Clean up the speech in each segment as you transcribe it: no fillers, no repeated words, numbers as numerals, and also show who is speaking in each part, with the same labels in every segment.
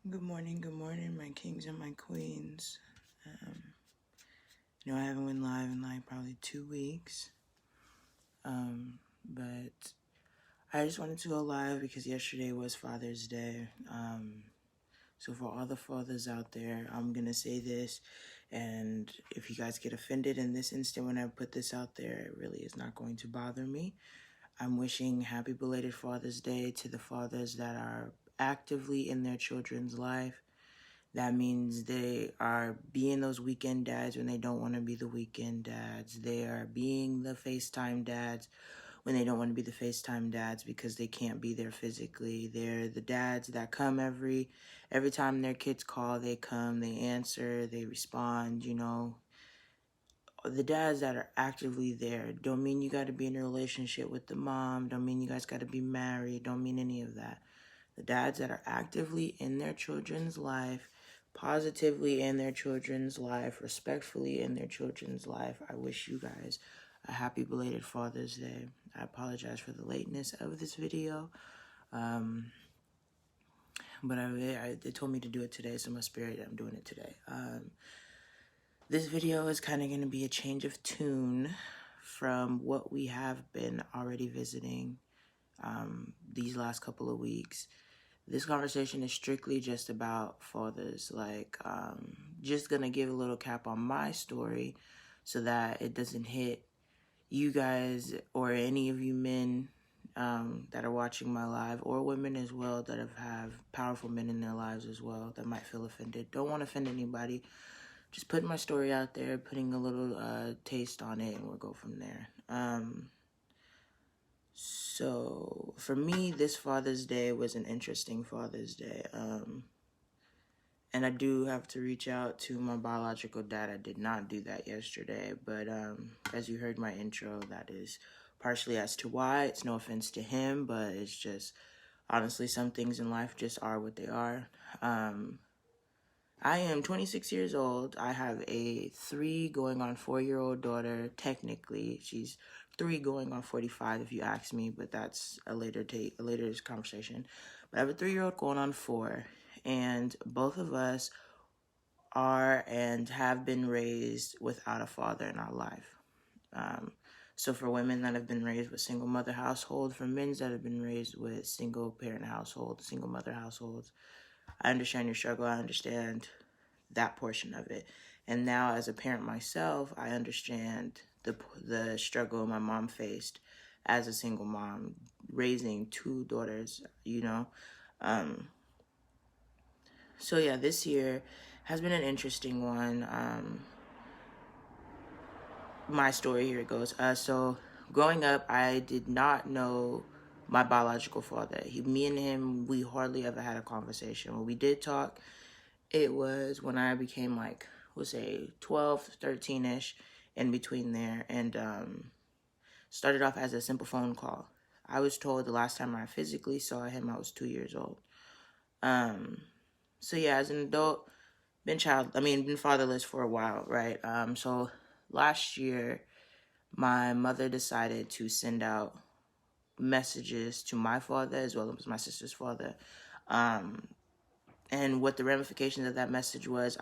Speaker 1: Good morning, my kings and my queens. I haven't been live in like probably 2 weeks. But I just wanted to go live because yesterday was Father's Day. So for all the fathers out there, I'm gonna say this, and if you guys get offended in this instant when I put this out there, it really is not going to bother me. I'm wishing happy belated Father's Day to the fathers that are actively in their children's life. That means they are being those weekend dads when they don't want to be the weekend dads. They are being the FaceTime dads when they don't want to be the FaceTime dads because they can't be there physically. They're the dads that come every time their kids call, they come, they answer, they respond, The dads that are actively there. Don't mean you got to be in a relationship with the mom. Don't mean you guys got to be married. Don't mean any of that. The dads that are actively in their children's life, positively in their children's life, respectfully in their children's life. I wish you guys a happy belated Father's Day. I apologize for the lateness of this video. But they told me to do it today, so my spirit, I'm doing it today. This video is kind of going to be a change of tune from what we have been already visiting these last couple of weeks. This conversation is strictly just about fathers, just gonna give a little cap on my story so that it doesn't hit you guys or any of you men that are watching my live, or women as well that have powerful men in their lives as well that might feel offended. Don't want to offend anybody. Just putting my story out there, putting a little taste on it, and we'll go from there. So for me, this Father's Day was an interesting Father's Day. And I do have to reach out to my biological dad. I did not do that yesterday, but as you heard my intro, that is partially as to why. It's no offense to him, but it's just, honestly, some things in life just are what they are. I am 26 years old. I have a 3 going on 4-year-old daughter. Technically, she's 3 going on 45 if you ask me, but that's a later conversation. But I have a 3-year-old going on 4, and both of us are and have been raised without a father in our life. So for women that have been raised with single mother household, for men that have been raised with single parent household, single mother households, I understand your struggle. I understand that portion of it. And now as a parent myself, I understand the struggle my mom faced as a single mom, raising 2 daughters, So yeah, this year has been an interesting one. My story, here it goes. So growing up, I did not know my biological father. Me and him, we hardly ever had a conversation. When we did talk, it was when I became we'll say 12, 13-ish, in between there, and started off as a simple phone call. I was told the last time I physically saw him, I was 2 years old. So yeah, as an adult, been fatherless for a while, right? So last year, my mother decided to send out messages to my father as well as my sister's father. And what the ramifications of that message was,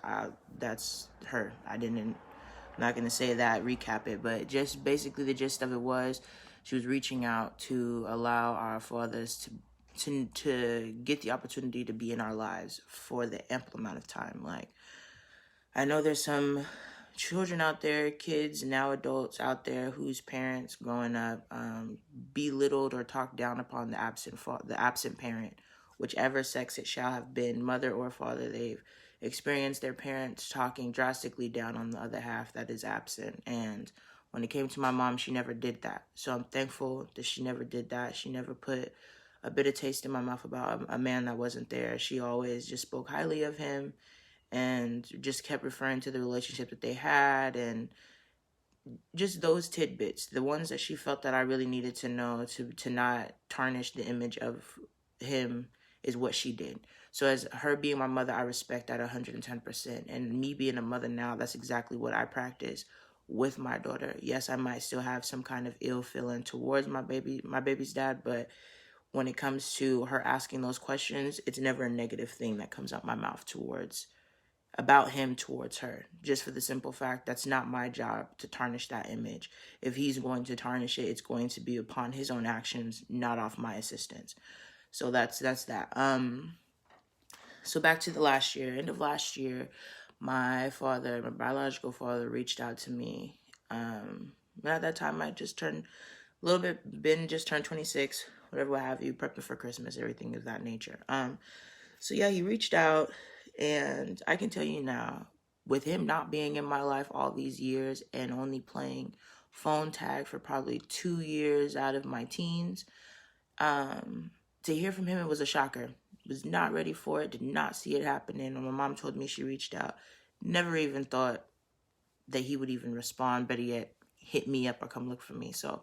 Speaker 1: that's her. I'm not going to say that, recap it, but just basically the gist of it was she was reaching out to allow our fathers to get the opportunity to be in our lives for the ample amount of time. I know there's some children out there, kids, now adults out there whose parents growing up belittled or talked down upon the absent parent, whichever sex it shall have been, mother or father. They've experienced their parents talking drastically down on the other half that is absent. And when it came to my mom, she never did that. So I'm thankful that she never did that. She never put a bitter taste in my mouth about a man that wasn't there. She always just spoke highly of him and just kept referring to the relationship that they had, and just those tidbits, the ones that she felt that I really needed to know to not tarnish the image of him, is what she did. So as her being my mother, I respect that 110%. And me being a mother now, that's exactly what I practice with my daughter. Yes, I might still have some kind of ill feeling towards my baby's dad, but when it comes to her asking those questions, it's never a negative thing that comes out my mouth about him towards her, just for the simple fact that's not my job to tarnish that image. If he's going to tarnish it, it's going to be upon his own actions, not off my assistance. So that's that. So back to the last year, end of last year, my biological father, reached out to me. At that time, I just turned a little bit, just turned 26, whatever, what have you, prepping for Christmas, everything of that nature. So yeah, he reached out, and I can tell you now, with him not being in my life all these years and only playing phone tag for probably 2 years out of my teens, to hear from him, it was a shocker. Was not ready for it, did not see it happening. When my mom told me she reached out, never even thought that he would even respond, better yet, hit me up or come look for me. So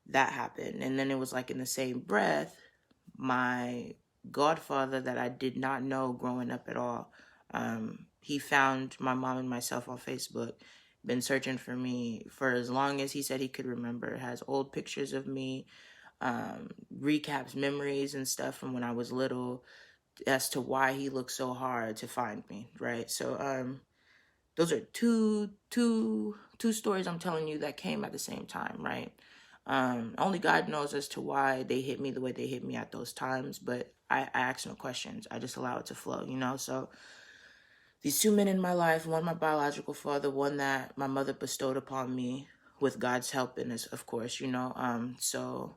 Speaker 1: that happened. And then it was like in the same breath, my godfather that I did not know growing up at all, he found my mom and myself on Facebook, been searching for me for as long as he said he could remember, has old pictures of me, recaps memories and stuff from when I was little as to why he looked so hard to find me, right? So those are two stories I'm telling you that came at the same time, right? Only God knows as to why they hit me the way they hit me at those times, but I ask no questions. I just allow it to flow, you know? So these 2 men in my life, one my biological father, one that my mother bestowed upon me with God's help in this, of course, you know? So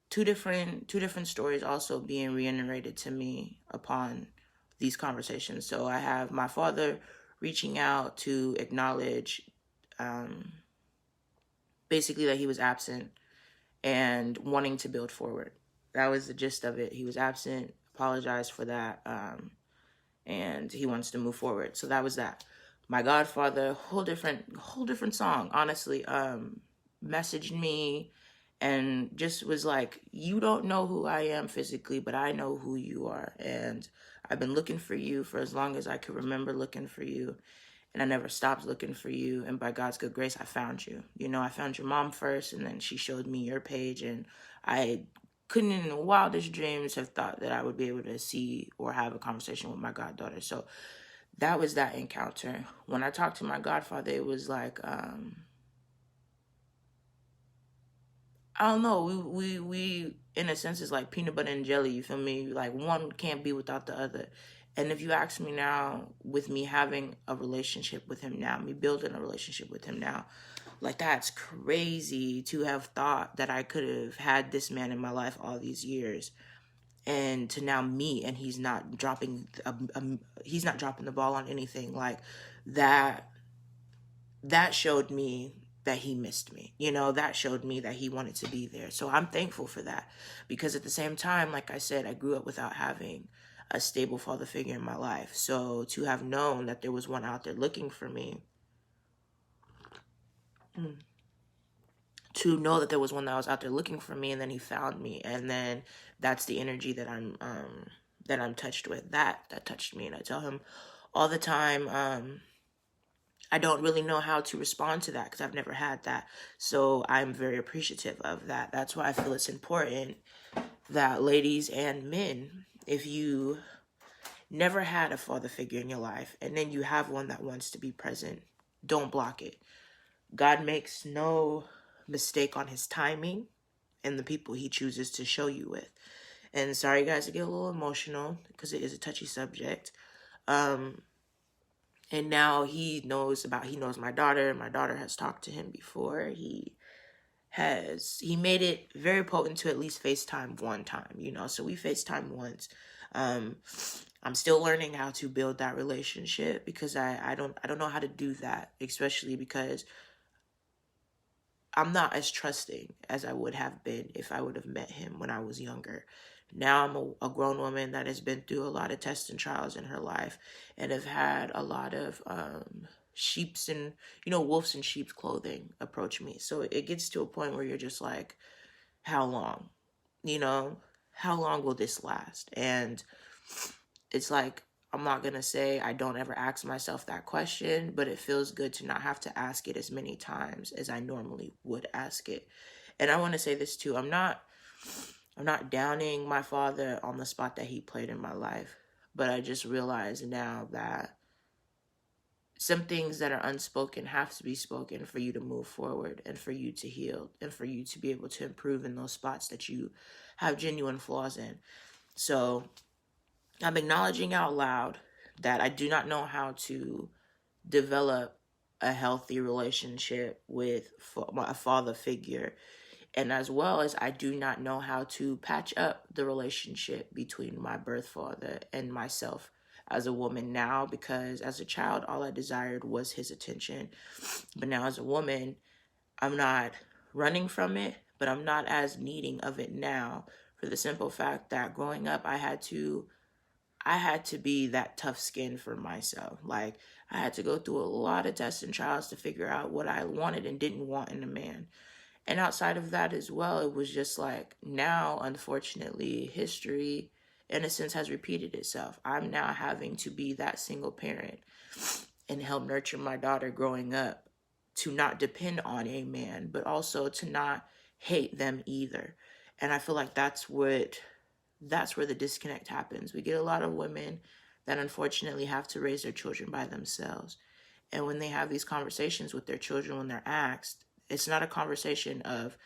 Speaker 1: two different stories also being reiterated to me upon these conversations. So I have my father reaching out to acknowledge basically that he was absent and wanting to build forward. That was the gist of it. He was absent, apologized for that, and he wants to move forward. So that was that. My godfather, whole different song, honestly, messaged me and just was like, you don't know who I am physically, but I know who you are. And I've been looking for you for as long as I could remember looking for you. And I never stopped looking for you. And by God's good grace, I found you. You know, I found your mom first, and then she showed me your page. And I couldn't in the wildest dreams have thought that I would be able to see or have a conversation with my goddaughter. So that was that encounter. When I talked to my godfather, it was like, I don't know. We in a sense is like peanut butter and jelly. You feel me? Like one can't be without the other. And if you ask me now, with me having a relationship with him now, me building a relationship with him now, like that's crazy to have thought that I could have had this man in my life all these years, and to now meet and he's not dropping the ball on anything like that. That showed me that he missed me. You know, that showed me that he wanted to be there. So I'm thankful for that, because at the same time, like I said, I grew up without having a stable father figure in my life. So to have known that there was one out there looking for me, to know that there was one that was out there looking for me, and then he found me, and then that's the energy that I'm touched with. That touched me, and I tell him all the time, I don't really know how to respond to that because I've never had that. So I'm very appreciative of that. That's why I feel it's important that ladies and men, if you never had a father figure in your life and then you have one that wants to be present, don't block it. God makes no mistake on his timing and the people he chooses to show you with. And sorry guys to get a little emotional because it is a touchy subject. And now he knows my daughter. My daughter has talked to him before. He made it very potent to at least FaceTime one time, you know. So we FaceTime once. I'm still learning how to build that relationship because I don't know how to do that, especially because I'm not as trusting as I would have been if I would have met him when I was younger. Now I'm a grown woman that has been through a lot of tests and trials in her life and have had a lot of sheeps and, wolves in sheep's clothing approach me. So it gets to a point where you're just like, how long? How long will this last? And it's like, I'm not going to say I don't ever ask myself that question, but it feels good to not have to ask it as many times as I normally would ask it. And I want to say this too. I'm not I'm not downing my father on the spot that he played in my life, but I just realize now that some things that are unspoken have to be spoken for you to move forward and for you to heal and for you to be able to improve in those spots that you have genuine flaws in. So I'm acknowledging out loud that I do not know how to develop a healthy relationship with a father figure. And as well as I do not know how to patch up the relationship between my birth father and myself as a woman now, because as a child, all I desired was his attention. But now as a woman, I'm not running from it, but I'm not as needing of it now, for the simple fact that growing up, I had to be that tough skin for myself. Like, I had to go through a lot of tests and trials to figure out what I wanted and didn't want in a man. And outside of that as well, it was just like, now, unfortunately, history, in a sense, has repeated itself. I'm now having to be that single parent and help nurture my daughter growing up to not depend on a man, but also to not hate them either. And I feel like that's where the disconnect happens. We get a lot of women that unfortunately have to raise their children by themselves. And when they have these conversations with their children, when they're asked, it's not a conversation of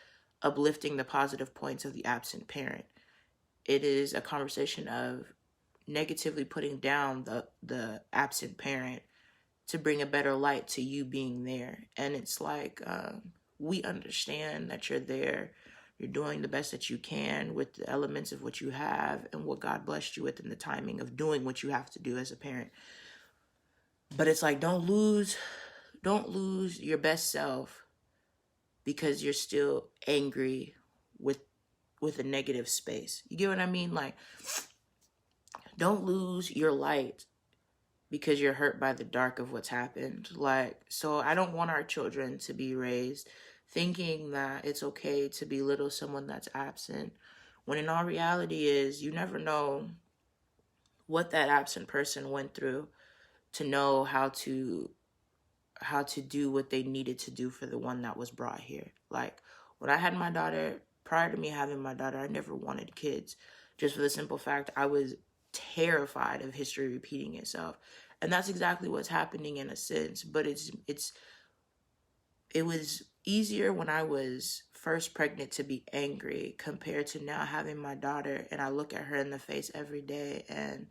Speaker 1: uplifting the positive points of the absent parent. It is a conversation of negatively putting down the absent parent to bring a better light to you being there. And it's like, we understand that you're there. You're doing the best that you can with the elements of what you have and what God blessed you with in the timing of doing what you have to do as a parent. But it's like, don't lose your best self because you're still angry with a negative space. You get what I mean? Like, don't lose your light because you're hurt by the dark of what's happened. Like, so I don't want our children to be raised thinking that it's okay to belittle someone that's absent, when in all reality is, you never know what that absent person went through to know how to do what they needed to do for the one that was brought here. Like, when I had my daughter, prior to me having my daughter, I never wanted kids, just for the simple fact I was terrified of history repeating itself. And that's exactly what's happening in a sense, but it was easier when I was first pregnant to be angry compared to now having my daughter, and I look at her in the face every day, and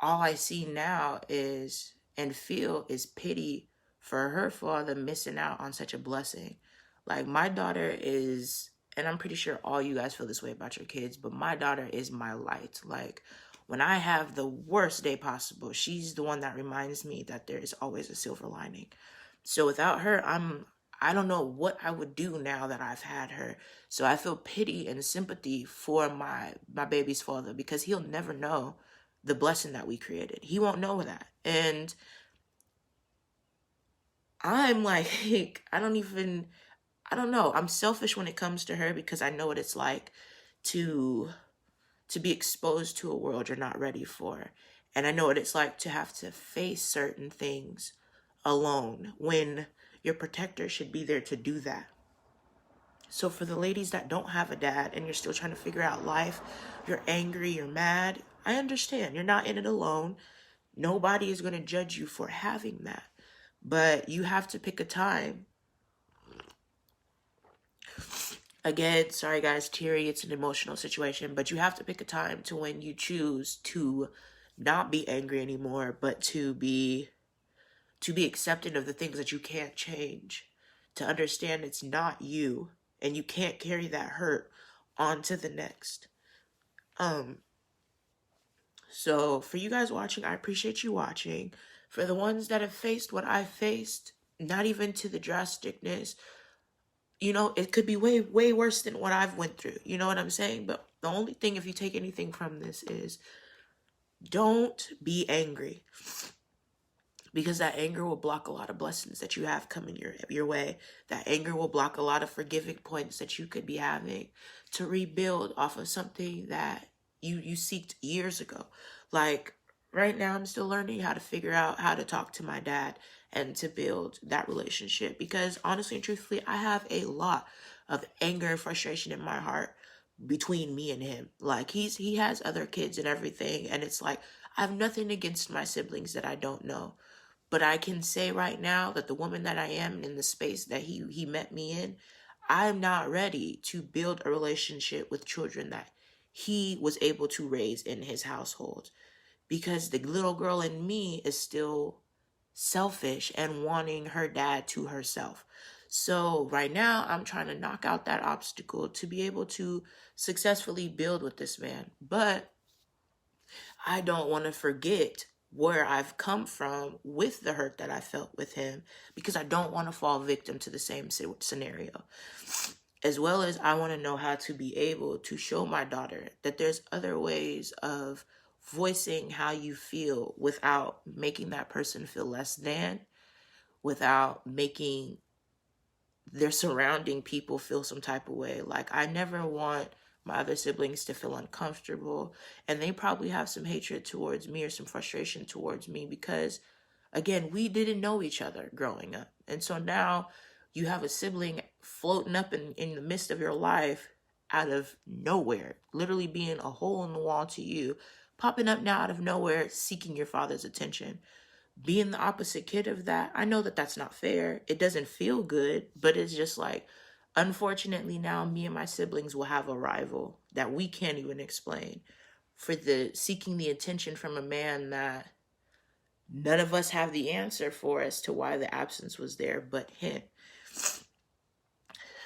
Speaker 1: all I see now is and feel is pity for her father missing out on such a blessing. Like, my daughter is, and I'm pretty sure all you guys feel this way about your kids, but my daughter is my light. Like, when I have the worst day possible, she's the one that reminds me that there is always a silver lining. So without her, I don't know what I would do now that I've had her. So I feel pity and sympathy for my baby's father, because he'll never know the blessing that we created. He won't know that. And I'm like, I don't know. I'm selfish when it comes to her, because I know what it's like to be exposed to a world you're not ready for. And I know what it's like to have to face certain things alone when your protector should be there to do that. So for the ladies that don't have a dad and you're still trying to figure out life, you're angry, you're mad, I understand. You're not in it alone. Nobody is going to judge you for having that. But you have to pick a time. Again, sorry guys, teary, it's an emotional situation, but you have to pick a time to when you choose to not be angry anymore, but to be accepting of the things that you can't change, to understand it's not you, and you can't carry that hurt onto the next. So for you guys watching, I appreciate you watching. For the ones that have faced what I've faced, not even to the drasticness, it could be way, way worse than what I've went through. You know what I'm saying? But the only thing, if you take anything from this, is don't be angry. Because that anger will block a lot of blessings that you have coming your way. That anger will block a lot of forgiving points that you could be having to rebuild off of something that you seeked years ago. Like, right now, I'm still learning how to figure out how to talk to my dad and to build that relationship. Because honestly and truthfully, I have a lot of anger and frustration in my heart. between me and him. Like, he has other kids and everything, and it's like, I have nothing against my siblings that I don't know. But I can say right now that the woman that I am in the space that he met me in, I'm not ready to build a relationship with children that he was able to raise in his household, because the little girl in me is still selfish and wanting her dad to herself. So right now I'm trying to knock out that obstacle to be able to successfully build with this man. But I don't want to forget where I've come from with the hurt that I felt with him, because I don't want to fall victim to the same scenario. As well as I want to know how to be able to show my daughter that there's other ways of voicing how you feel without making that person feel less than, without making their surrounding people feel some type of way. Like, I never want my other siblings to feel uncomfortable, and they probably have some hatred towards me or some frustration towards me because, again, we didn't know each other growing up. And so now you have a sibling floating up in the midst of your life out of nowhere, literally being a hole in the wall to you, popping up now out of nowhere, seeking your father's attention. Being the opposite kid of that, I know that that's not fair. It doesn't feel good, but it's just like, unfortunately now me and my siblings will have a rival that we can't even explain for the seeking the attention from a man that none of us have the answer for as to why the absence was there but him.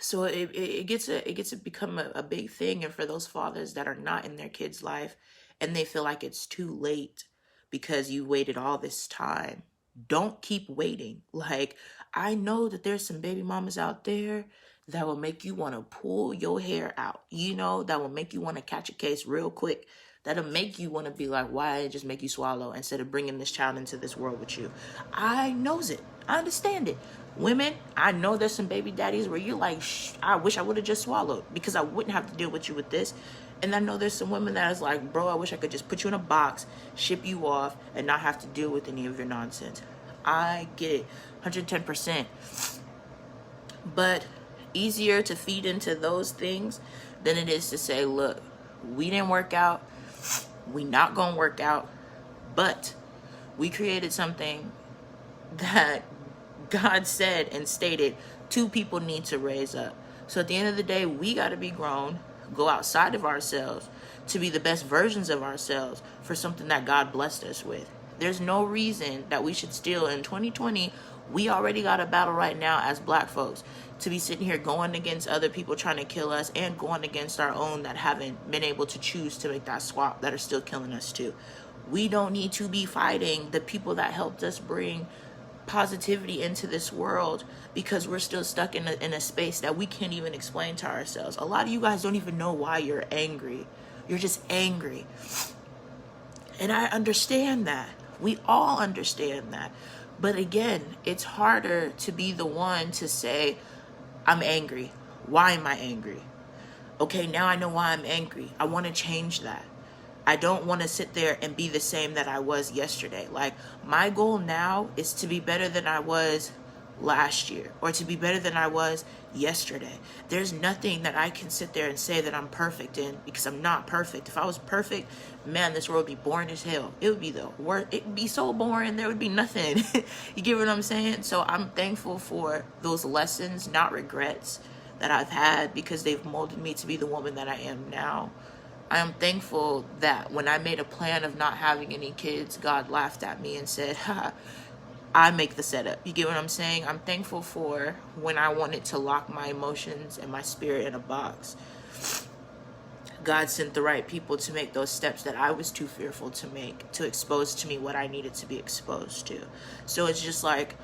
Speaker 1: So it gets to become a big thing. And for those fathers that are not in their kids' life and they feel like it's too late because you waited all this time, don't keep waiting. Like, I know that there's some baby mamas out there that will make you want to pull your hair out, that will make you want to catch a case real quick. That'll make you want to be like, why just make you swallow instead of bringing this child into this world with you? I knows it. I understand it. Women, I know there's some baby daddies where you're like, I wish I would have just swallowed because I wouldn't have to deal with you with this. And I know there's some women that is like, bro, I wish I could just put you in a box, ship you off, and not have to deal with any of your nonsense. I get it, 110%. But easier to feed into those things than it is to say, look, we didn't work out. We not gonna work out, but we created something that God said and stated two people need to raise up. So at the end of the day, we got to be grown, go outside of ourselves to be the best versions of ourselves for something that God blessed us with. There's no reason that we should still, in 2020, we already got a battle right now as black folks to be sitting here going against other people trying to kill us and going against our own that haven't been able to choose to make that swap that are still killing us too. We don't need to be fighting the people that helped us bring positivity into this world because we're still stuck in a space that we can't even explain to ourselves. A lot of you guys don't even know why you're angry. You're just angry. And I understand that. We all understand that. But again, it's harder to be the one to say, I'm angry. Why am I angry? Okay, now I know why I'm angry. I want to change that. I don't want to sit there and be the same that I was yesterday. Like, my goal now is to be better than I was last year or to be better than I was yesterday. There's nothing that I can sit there and say that I'm perfect in because I'm not perfect. If I was perfect, man, this world would be boring as hell. It would be the worst. It would be so boring. There would be nothing. You get what I'm saying? So I'm thankful for those lessons, not regrets, that I've had because they've molded me to be the woman that I am now. I am thankful that when I made a plan of not having any kids, God laughed at me and said, I make the setup. You get what I'm saying? I'm thankful for when I wanted to lock my emotions and my spirit in a box. God sent the right people to make those steps that I was too fearful to make, to expose to me what I needed to be exposed to. So it's just like,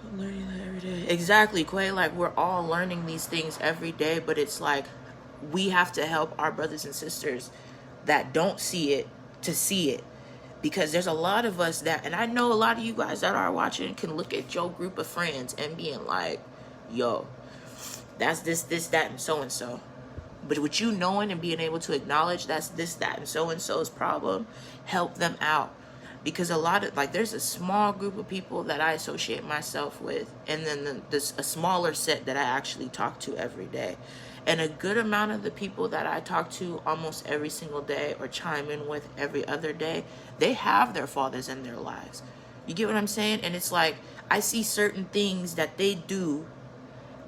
Speaker 1: I'm learning that every day. Exactly, Quay. Like, we're all learning these things every day, but it's like, we have to help our brothers and sisters that don't see it to see it, because there's a lot of us that, and I know a lot of you guys that are watching can look at your group of friends and being like, yo, that's this, that, and so. But with you knowing and being able to acknowledge that's this, that, and so-and-so's problem, help them out. Because a lot of, like, there's a small group of people that I associate myself with, and then there's a smaller set that I actually talk to every day. And a good amount of the people that I talk to almost every single day or chime in with every other day, they have their fathers in their lives. You get what I'm saying? And it's like, I see certain things that they do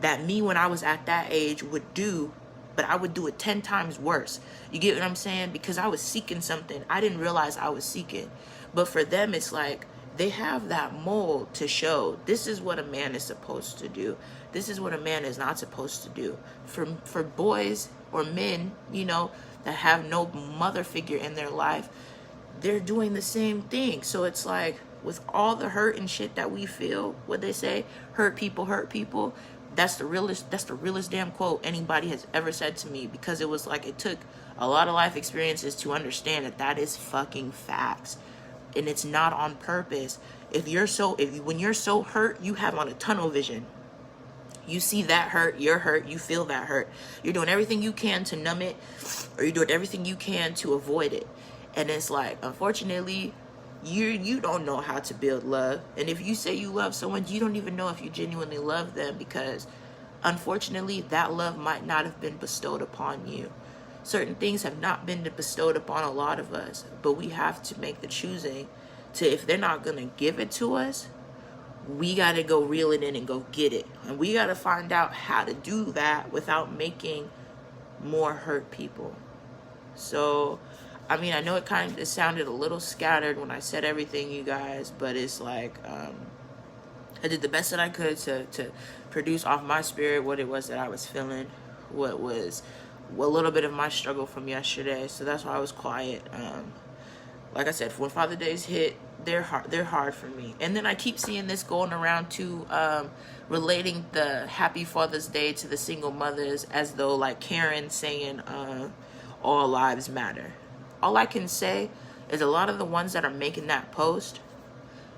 Speaker 1: that me, when I was at that age, would do, but I would do it 10 times worse. You get what I'm saying? Because I was seeking something I didn't realize I was seeking. But for them, it's like they have that mold to show this is what a man is supposed to do. This is what a man is not supposed to do. For boys or men, you know, that have no mother figure in their life, they're doing the same thing. So it's like, with all the hurt and shit that we feel, what they say, hurt people, that's the realest damn quote anybody has ever said to me, because it was like, it took a lot of life experiences to understand that that is fucking facts. And it's not on purpose. When you're so hurt, you have on a tunnel vision. You see that hurt, you're hurt, you feel that hurt. You're doing everything you can to numb it, or you're doing everything you can to avoid it. And it's like, unfortunately, you don't know how to build love. And if you say you love someone, you don't even know if you genuinely love them, because unfortunately that love might not have been bestowed upon you. Certain things have not been bestowed upon a lot of us, but we have to make the choosing to, if they're not going to give it to us, we got to go reel it in and go get it. And we got to find out how to do that without making more hurt people. So, I mean, I know it sounded a little scattered when I said everything, you guys, but it's like, I did the best that I could to produce off my spirit what it was that I was feeling, what was a little bit of my struggle from yesterday. So that's why I was quiet. Like I said, when Father Days hit, they're hard for me. And then I keep seeing this going around too, relating the Happy Father's Day to the single mothers, as though like Karen saying all lives matter. All I can say is a lot of the ones that are making that post,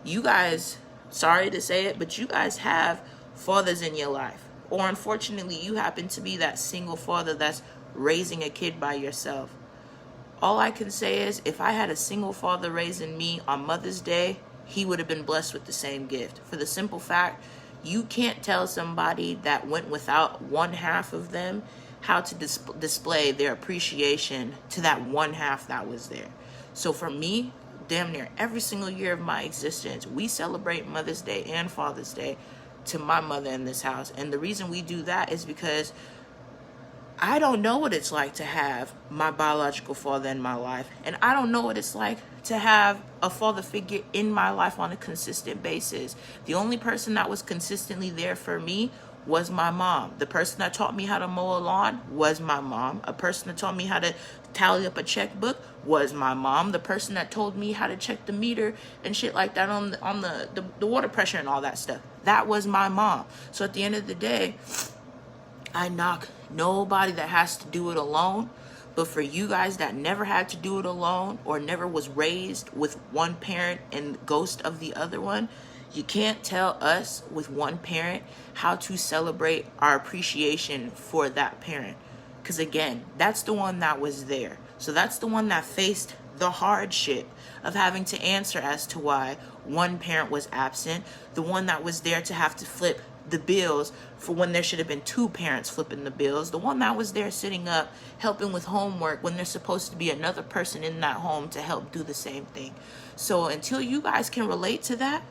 Speaker 1: you guys, sorry to say it, but you guys have fathers in your life. Or unfortunately, you happen to be that single father that's raising a kid by yourself. All I can say is, if I had a single father raising me on Mother's Day, he would have been blessed with the same gift. For the simple fact, you can't tell somebody that went without one half of them how to display their appreciation to that one half that was there. So for me, damn near every single year of my existence, we celebrate Mother's Day and Father's Day to my mother in this house. And the reason we do that is because I don't know what it's like to have my biological father in my life. And I don't know what it's like to have a father figure in my life on a consistent basis. The only person that was consistently there for me was my mom. The person that taught me how to mow a lawn was my mom. A person that taught me how to tally up a checkbook was my mom. The person that told me how to check the meter and shit like that on the water pressure and all that stuff, that was my mom. So at the end of the day, I knock nobody that has to do it alone. But for you guys that never had to do it alone, or never was raised with one parent and ghost of the other one, you can't tell us with one parent how to celebrate our appreciation for that parent. Because again, that's the one that was there. So that's the one that faced the hardship of having to answer as to why one parent was absent. The one that was there to have to flip the bills for when there should have been two parents flipping the bills. The one that was there sitting up helping with homework when there's supposed to be another person in that home to help do the same thing. So until you guys can relate to that,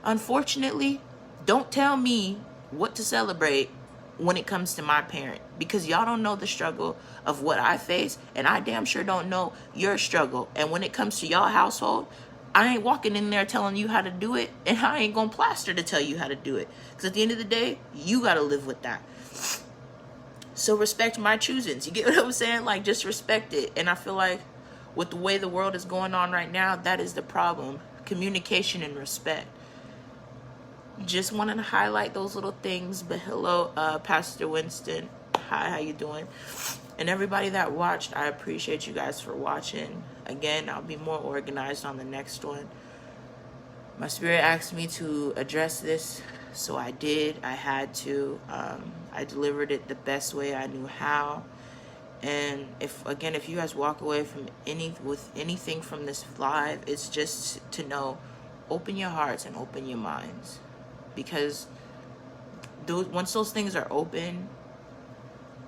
Speaker 1: unfortunately, don't tell me what to celebrate when it comes to my parent, because y'all don't know the struggle of what I face, and I damn sure don't know your struggle. And when it comes to y'all household, I ain't walking in there telling you how to do it, and I ain't gonna plaster to tell you how to do it, because at the end of the day, you gotta live with that. So respect my choosings. You get what I'm saying? Like, just respect it. And I feel like with the way the world is going on right now, that is the problem. Communication and respect. Just wanted to highlight those little things. But hello, Pastor Winston. Hi, how you doing? And everybody that watched, I appreciate you guys for watching. Again, I'll be more organized on the next one. My spirit asked me to address this, so I did. I had to. I delivered it the best way I knew how. And if you guys walk away from anything from this live, it's just to know, open your hearts and open your minds, because once those things are open,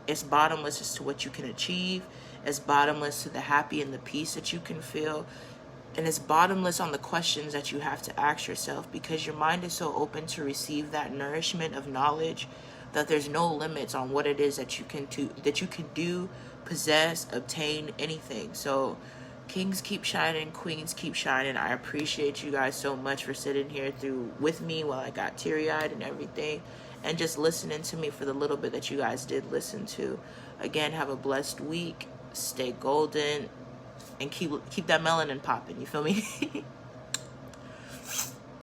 Speaker 1: it's bottomless as to what you can achieve. It's bottomless to the happy and the peace that you can feel. And it's bottomless on the questions that you have to ask yourself, because your mind is so open to receive that nourishment of knowledge that there's no limits on what it is that you can do, possess, obtain, anything. So kings keep shining, queens keep shining. I appreciate you guys so much for sitting here through with me while I got teary-eyed and everything, and just listening to me for the little bit that you guys did listen to. Again, have a blessed week. Stay golden and keep that melanin popping. You feel me?